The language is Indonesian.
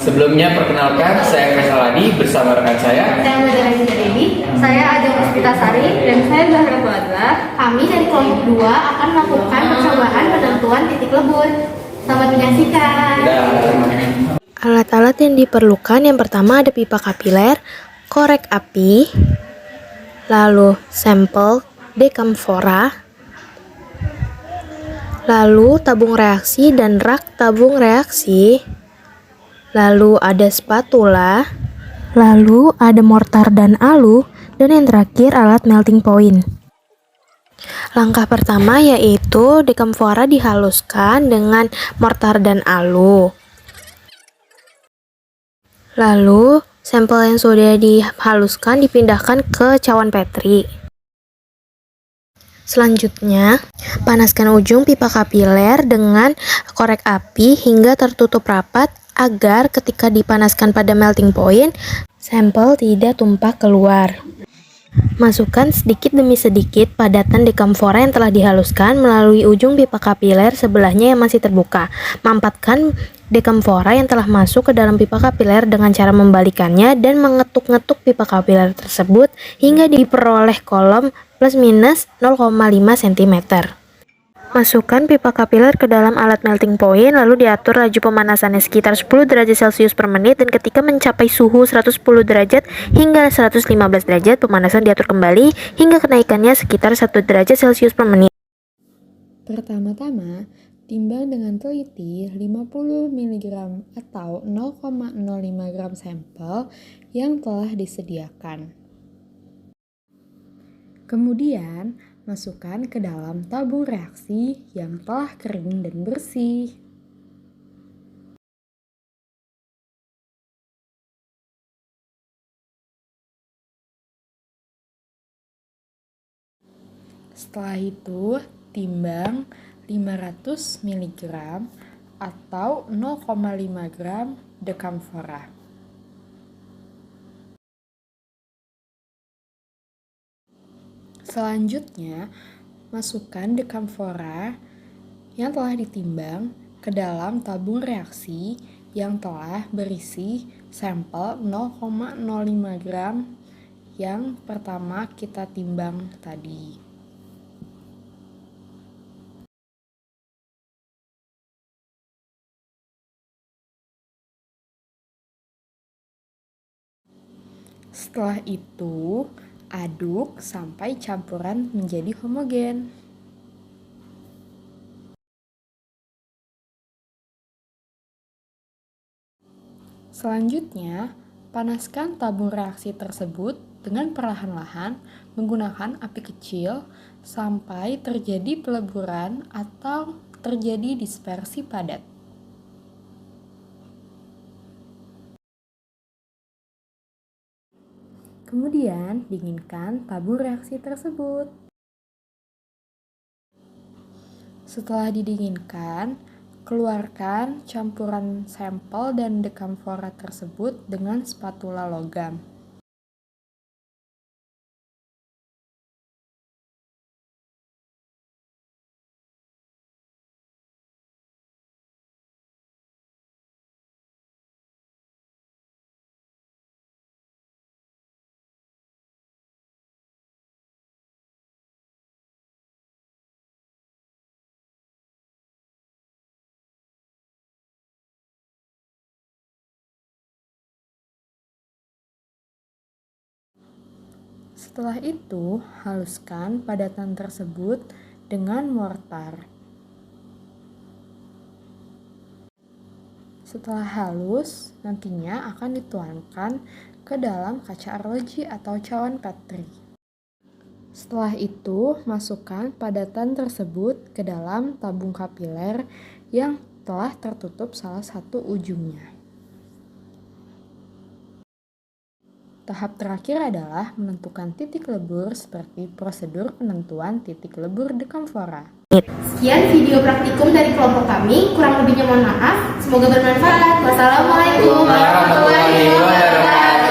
Sebelumnya perkenalkan, saya Faisal Adi bersama rekan saya. Saya Madara Devi, saya Ajeng Puspitasari, dan saya Zahra Fuadla. Kami dari kelompok 2 akan melakukan percobaan penentuan titik lebur. Selamat menyaksikan. Alat-alat yang diperlukan yang pertama ada pipa kapiler, korek api, lalu sampel dekamfora, lalu tabung reaksi dan rak tabung reaksi, lalu ada spatula, lalu ada mortar dan alu, dan yang terakhir alat melting point. Langkah pertama yaitu dekamfora dihaluskan dengan mortar dan alu. Lalu sampel yang sudah dihaluskan dipindahkan ke cawan petri. Selanjutnya, panaskan ujung pipa kapiler dengan korek api hingga tertutup rapat agar ketika dipanaskan pada melting point, sampel tidak tumpah keluar. Masukkan sedikit demi sedikit padatan dekamfora yang telah dihaluskan melalui ujung pipa kapiler sebelahnya yang masih terbuka. Mampatkan dekamfora yang telah masuk ke dalam pipa kapiler dengan cara membalikannya dan mengetuk-ngetuk pipa kapiler tersebut hingga diperoleh kolom plus minus 0,5 cm. Masukkan pipa kapiler ke dalam alat melting point, lalu diatur laju pemanasannya sekitar 10 derajat Celcius per menit, dan ketika mencapai suhu 110 derajat hingga 115 derajat, pemanasan diatur kembali hingga kenaikannya sekitar 1 derajat Celcius per menit. Pertama-tama, timbang dengan teliti 50 mg atau 0,05 gram sampel yang telah disediakan. Kemudian, masukkan ke dalam tabung reaksi yang telah kering dan bersih. Setelah itu, timbang 500 mg atau 0,5 gram dekamfora. Selanjutnya, masukkan dekamfora yang telah ditimbang ke dalam tabung reaksi yang telah berisi sampel 0,05 gram yang pertama kita timbang tadi. Setelah itu, aduk sampai campuran menjadi homogen. Selanjutnya, panaskan tabung reaksi tersebut dengan perlahan-lahan menggunakan api kecil sampai terjadi peleburan atau terjadi dispersi padat. Kemudian, dinginkan tabung reaksi tersebut. Setelah didinginkan, keluarkan campuran sampel dan dekamfora tersebut dengan spatula logam. Setelah itu, haluskan padatan tersebut dengan mortar. Setelah halus, nantinya akan dituangkan ke dalam kaca arloji atau cawan petri. Setelah itu, masukkan padatan tersebut ke dalam tabung kapiler yang telah tertutup salah satu ujungnya. Tahap terakhir adalah menentukan titik lebur seperti prosedur penentuan titik lebur dekamfora. Sekian video praktikum dari kelompok kami, kurang lebihnya mohon maaf. Semoga bermanfaat. Wassalamualaikum warahmatullahi wabarakatuh.